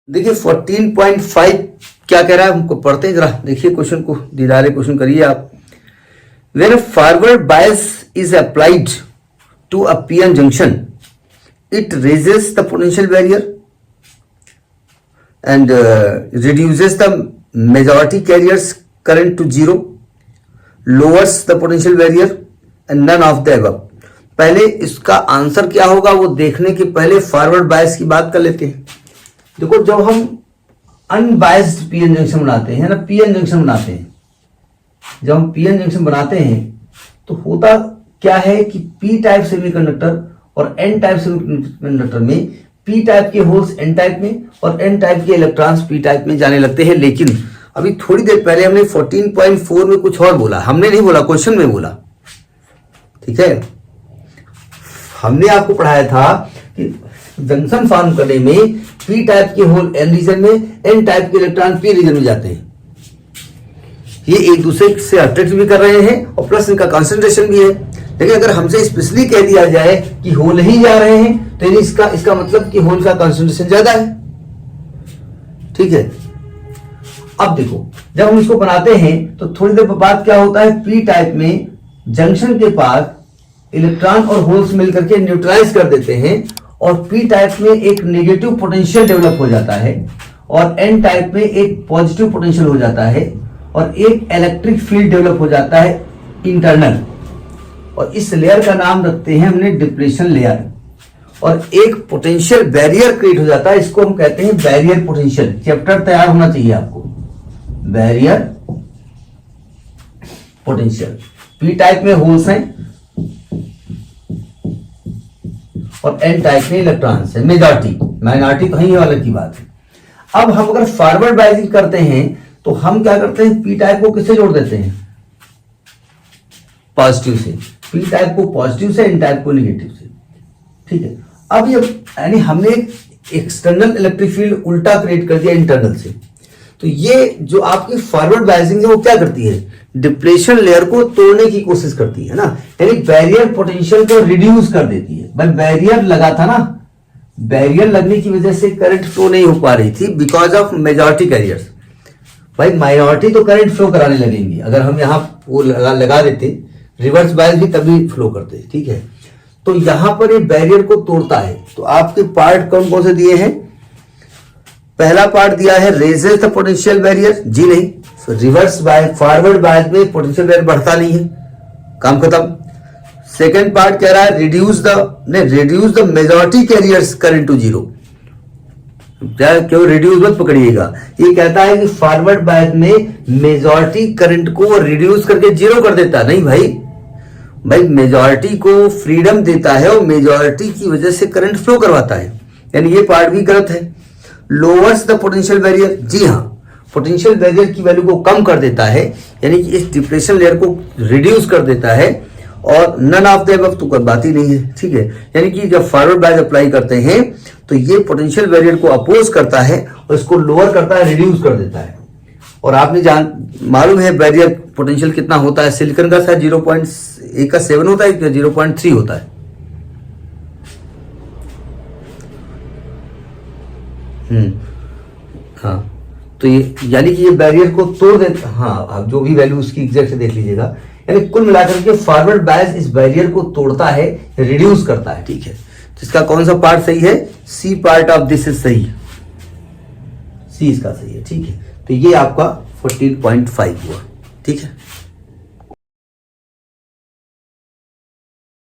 देखिए 14.5 क्या कह रहा है हमको पढ़ते हैं जरा, देखिए क्वेश्चन को, दीदारे क्वेश्चन करिए आप। When a forward bias is applied to a PN junction, it raises the potential barrier and reduces the majority carriers current to zero, lowers the potential barrier and none of the above। पहले इसका answer क्या होगा वो देखने के पहले forward bias की बात कर लेते हैं। देखो जब हम अनबायस्ड पीएन जंक्शन बनाते हैं ना, पीएन जंक्शन बनाते हैं, जब हम पीएन जंक्शन बनाते हैं तो होता क्या है कि पी टाइप सेमीकंडक्टर और एन टाइप सेमीकंडक्टर में पी टाइप के होल्स एन टाइप में और एन टाइप के इलेक्ट्रॉन्स पी टाइप में जाने लगते हैं। लेकिन अभी थोड़ी देर पहले हमने 14.4 में कुछ और बोला, हमने नहीं बोला, क्वेश्चन में बोला, ठीक है। हमने आपको पढ़ाया था कि जंक्शन फॉर्म करने में पी टाइप के होल एन रीजन में, एन टाइप के इलेक्ट्रॉन पी रीजन में जाते हैं। ये एक दूसरे से अट्रैक्ट भी कर रहे हैं और प्लस इनका कंसंट्रेशन भी है। लेकिन अगर हमसे स्पेशली कह दिया जाए कि होल ही जा रहे हैं तो इसका मतलब कि होल का कंसंट्रेशन ज्यादा है, ठीक है। अब देखो जब हम इसको बनाते हैं तो थोड़ी देर बाद क्या होता है, पी टाइप में जंक्शन के पास इलेक्ट्रॉन और होल्स मिलकर के न्यूट्रलाइज कर देते हैं और पी टाइप में एक नेगेटिव पोटेंशियल डेवलप हो जाता है और एन टाइप में एक पॉजिटिव पोटेंशियल हो जाता है और एक इलेक्ट्रिक फील्ड डेवलप हो जाता है इंटरनल, और इस लेयर का नाम रखते हैं हमने डिप्लेशन लेयर, और एक पोटेंशियल बैरियर क्रिएट हो जाता है, इसको हम कहते हैं बैरियर पोटेंशियल। चैप्टर तैयार होना चाहिए आपको, बैरियर पोटेंशियल। पी टाइप में होल्स हैं और एन टाइप में इलेक्ट्रॉन्स है, मेजॉरिटी, माइनॉरिटी तो ही अलग की बात है। अब हम अगर फॉरवर्ड बायसिंग करते हैं तो हम क्या करते हैं, पी टाइप को किससे जोड़ देते हैं, पॉजिटिव से, पी टाइप को पॉजिटिव से, एन टाइप को नेगेटिव से, ठीक है। अब ये यानी हमने एक्सटर्नल इलेक्ट्रिक फील्ड उल्टा क्रिएट कर दिया इंटरनल से। तो ये जो आपकी फॉरवर्ड बायसिंग है वो क्या करती है, डिप्लेशन लेयर को तोड़ने की कोशिश करती है ना, यानी बैरियर पोटेंशियल को रिड्यूस कर देती है। भाई बैरियर लगा था ना, बैरियर लगने की वजह से करंट फ्लो नहीं हो पा रही थी बिकॉज ऑफ मेजॉरिटी कैरियर्स। भाई माइनॉरिटी तो करंट फ्लो कराने लगेंगी, अगर हम यहाँ वो लगा देते रिवर्स बायस भी तभी फ्लो करते, ठीक है। तो यहां पर ये बैरियर को तोड़ता है। तो आपके पार्ट कौन कौन से दिए हैं, पहला पार्ट दिया है रेजेस द पोटेंशियल बैरियर, जी नहीं, रिवर्स बायस फॉरवर्ड बायस में पोटेंशियल बैरियर बढ़ता नहीं है, काम खत्म। सेकेंड पार्ट कह रहा है reduce the majority carriers current to zero, क्यों रिड्यूस मत पकड़िएगा, ये कहता है कि फॉरवर्ड बायस में मेजॉरिटी करंट को रिड्यूस करके जीरो कर देता, नहीं भाई मेजॉरिटी को फ्रीडम देता है और मेजॉरिटी की वजह से करंट फ्लो करवाता है, यानी ये पार्ट भी गलत है। लोअर्स द पोटेंशियल बैरियर, जी हाँ, पोटेंशियल बैरियर की वैल्यू को कम कर देता है, यानी कि इस डिप्रेशन लेयर को रिड्यूस कर देता है, और नन ऑफ द अबव तो कोई बात ही नहीं है, ठीक है। यानी कि जब फॉरवर्ड बायस अप्लाई करते हैं तो ये पोटेंशियल बैरियर को अपोज करता है और इसको लोअर करता है, रिड्यूस कर देता है। और आपने मालूम है बैरियर पोटेंशियल कितना होता है, सिलिकॉन का शायद 0.7 होता है, 0.3 होता है। हाँ, तो ये यानी कि ये बैरियर को तोड़ देता, हाँ आप जो भी वैल्यू उसकी एग्जैक्ट देख लीजिएगा, यानी कुल मिलाकर के फॉरवर्ड बायस इस बैरियर को तोड़ता है, रिड्यूस करता है, ठीक है। इसका कौन सा पार्ट सही है, C part of this is सही, सी इसका सही है, ठीक है। तो ये आपका 14.5 हुआ, ठीक है।